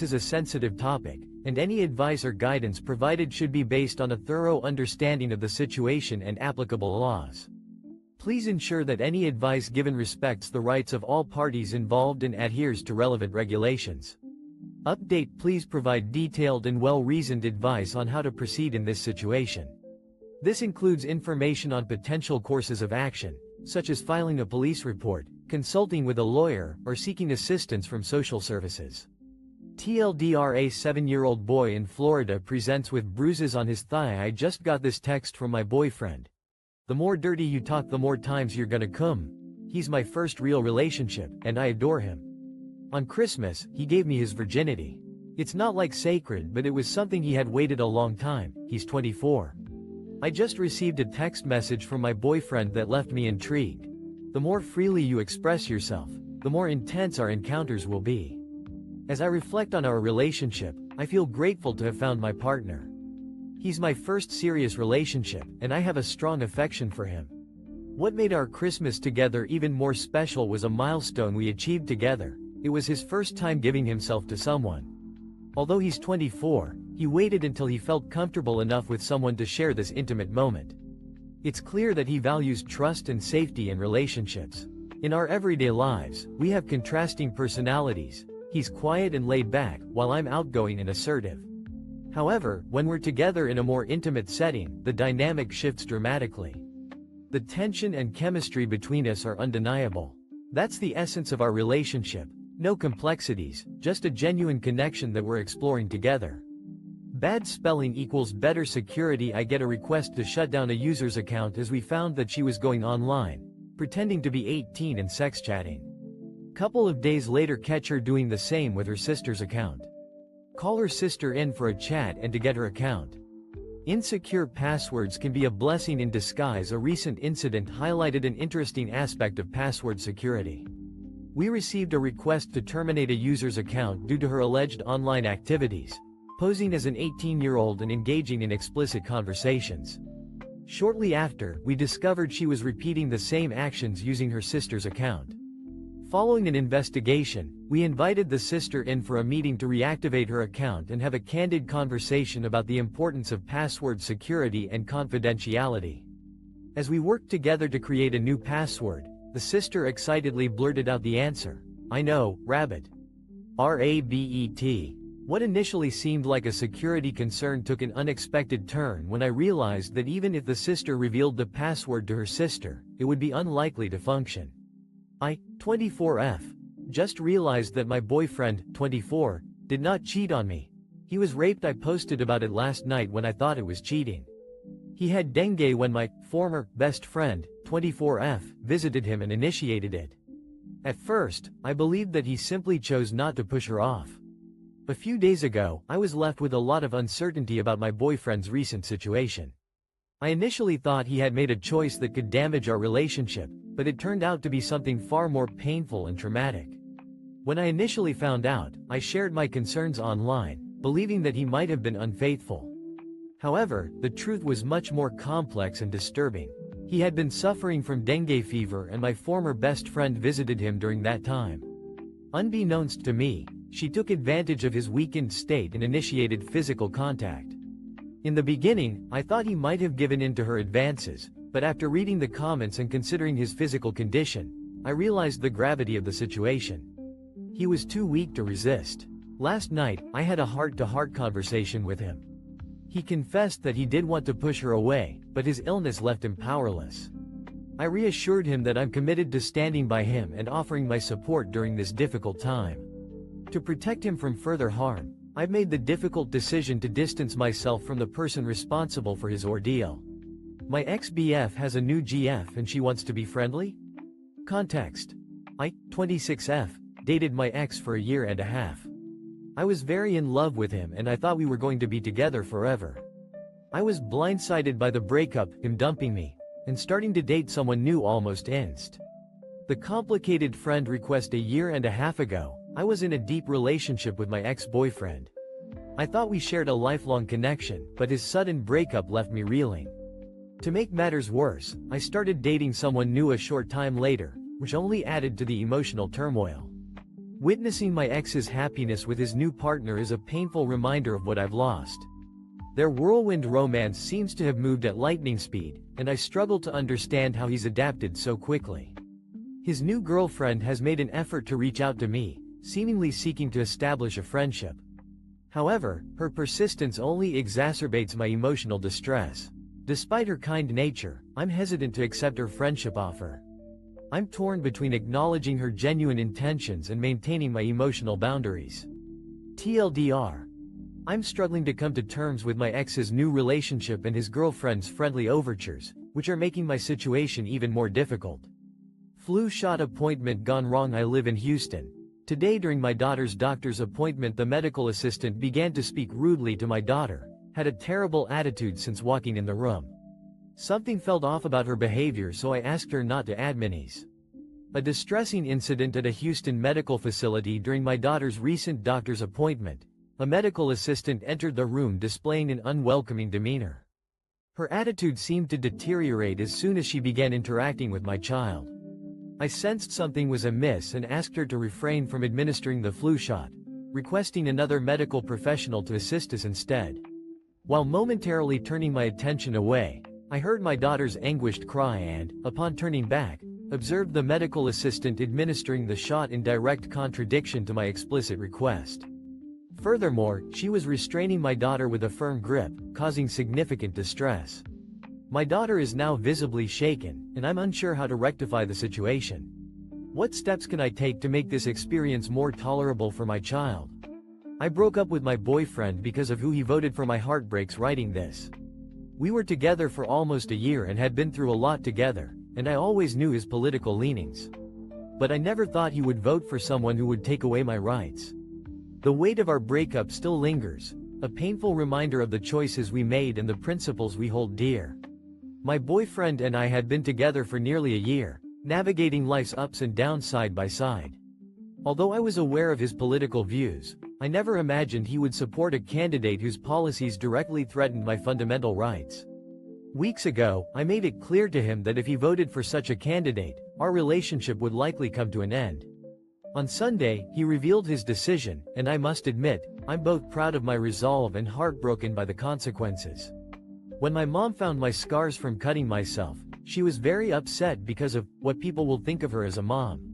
is a sensitive topic, and any advice or guidance provided should be based on a thorough understanding of the situation and applicable laws. Please ensure that any advice given respects the rights of all parties involved and adheres to relevant regulations. Update: please provide detailed and well-reasoned advice on how to proceed in this situation. This includes information on potential courses of action, such as filing a police report, consulting with a lawyer, or seeking assistance from social services. TLDR: a 7-year-old boy in Florida presents with bruises on his thigh. I just got this text from my boyfriend. The more dirty you talk, the more times you're gonna come. He's my first real relationship, and I adore him. On Christmas, he gave me his virginity. It's not like sacred, but it was something he had waited a long time. He's 24. I just received a text message from my boyfriend that left me intrigued. The more freely you express yourself, the more intense our encounters will be. As I reflect on our relationship, I feel grateful to have found my partner. He's my first serious relationship, and I have a strong affection for him. What made our Christmas together even more special was a milestone we achieved together. It was his first time giving himself to someone. Although he's 24, he waited until he felt comfortable enough with someone to share this intimate moment. It's clear that he values trust and safety in relationships. In our everyday lives, we have contrasting personalities. He's quiet and laid back, while I'm outgoing and assertive. However, when we're together in a more intimate setting, the dynamic shifts dramatically. The tension and chemistry between us are undeniable. That's the essence of our relationship. No complexities, just a genuine connection that we're exploring together. Bad spelling equals better security. I get a request to shut down a user's account as we found that she was going online, pretending to be 18 and sex chatting. Couple of days later, catch her doing the same with her sister's account. Call her sister in for a chat and to get her account. Insecure passwords can be a blessing in disguise. A recent incident highlighted an interesting aspect of password security. We received a request to terminate a user's account due to her alleged online activities, posing as an 18-year-old and engaging in explicit conversations. Shortly after, we discovered she was repeating the same actions using her sister's account. Following an investigation, we invited the sister in for a meeting to reactivate her account and have a candid conversation about the importance of password security and confidentiality. As we worked together to create a new password, the sister excitedly blurted out the answer. I know, Rabbit. RABET. What initially seemed like a security concern took an unexpected turn when I realized that even if the sister revealed the password to her sister, it would be unlikely to function. I, 24F, just realized that my boyfriend, 24, did not cheat on me. He was raped. I posted about it last night when I thought it was cheating. He had dengue when my former best friend, 24F, visited him and initiated it. At first, I believed that he simply chose not to push her off. A few days ago, I was left with a lot of uncertainty about my boyfriend's recent situation. I initially thought he had made a choice that could damage our relationship, but it turned out to be something far more painful and traumatic. When I initially found out, I shared my concerns online, believing that he might have been unfaithful. However, the truth was much more complex and disturbing. He had been suffering from dengue fever, and my former best friend visited him during that time. Unbeknownst to me, she took advantage of his weakened state and initiated physical contact. In the beginning, I thought he might have given in to her advances, but after reading the comments and considering his physical condition, I realized the gravity of the situation. He was too weak to resist. Last night, I had a heart-to-heart conversation with him. He confessed that he did want to push her away, but his illness left him powerless. I reassured him that I'm committed to standing by him and offering my support during this difficult time. To protect him from further harm, I've made the difficult decision to distance myself from the person responsible for his ordeal. My ex-BF has a new GF and she wants to be friendly? Context. I, 26F, dated my ex for a year and a half. I was very in love with him and I thought we were going to be together forever. I was blindsided by the breakup, him dumping me, and starting to date someone new almost inst. The complicated friend request a year and a half ago, I was in a deep relationship with my ex-boyfriend. I thought we shared a lifelong connection, but his sudden breakup left me reeling. To make matters worse, I started dating someone new a short time later, which only added to the emotional turmoil. Witnessing my ex's happiness with his new partner is a painful reminder of what I've lost. Their whirlwind romance seems to have moved at lightning speed, and I struggle to understand how he's adapted so quickly. His new girlfriend has made an effort to reach out to me, seemingly seeking to establish a friendship. However, her persistence only exacerbates my emotional distress. Despite her kind nature, I'm hesitant to accept her friendship offer. I'm torn between acknowledging her genuine intentions and maintaining my emotional boundaries. TLDR. I'm struggling to come to terms with my ex's new relationship and his girlfriend's friendly overtures, which are making my situation even more difficult. Flu shot appointment gone wrong. I live in Houston. Today during my daughter's doctor's appointment, the medical assistant began to speak rudely to my daughter, had a terrible attitude since walking in the room. Something felt off about her behavior, so I asked her not to add minis. A distressing incident at a Houston medical facility during my daughter's recent doctor's appointment. A medical assistant entered the room displaying an unwelcoming demeanor. Her attitude seemed to deteriorate as soon as she began interacting with my child. I sensed something was amiss and asked her to refrain from administering the flu shot, requesting another medical professional to assist us instead. While momentarily turning my attention away, I heard my daughter's anguished cry and, upon turning back, observed the medical assistant administering the shot in direct contradiction to my explicit request. Furthermore, she was restraining my daughter with a firm grip, causing significant distress. My daughter is now visibly shaken, and I'm unsure how to rectify the situation. What steps can I take to make this experience more tolerable for my child? I broke up with my boyfriend because of who he voted for. My heart breaks writing this. We were together for almost a year and had been through a lot together, and I always knew his political leanings. But I never thought he would vote for someone who would take away my rights. The weight of our breakup still lingers, a painful reminder of the choices we made and the principles we hold dear. My boyfriend and I had been together for nearly a year, navigating life's ups and downs side by side. Although I was aware of his political views, I never imagined he would support a candidate whose policies directly threatened my fundamental rights. Weeks ago, I made it clear to him that if he voted for such a candidate, our relationship would likely come to an end. On Sunday, he revealed his decision, and I must admit, I'm both proud of my resolve and heartbroken by the consequences. When my mom found my scars from cutting myself, she was very upset because of what people will think of her as a mom.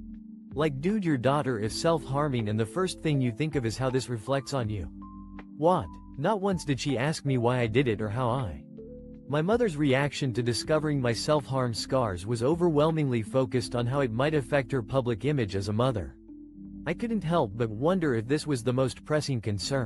Like, dude, your daughter is self-harming and the first thing you think of is how this reflects on you. What? Not once did she ask me why I did it or how I. My mother's reaction to discovering my self-harm scars was overwhelmingly focused on how it might affect her public image as a mother. I couldn't help but wonder if this was the most pressing concern.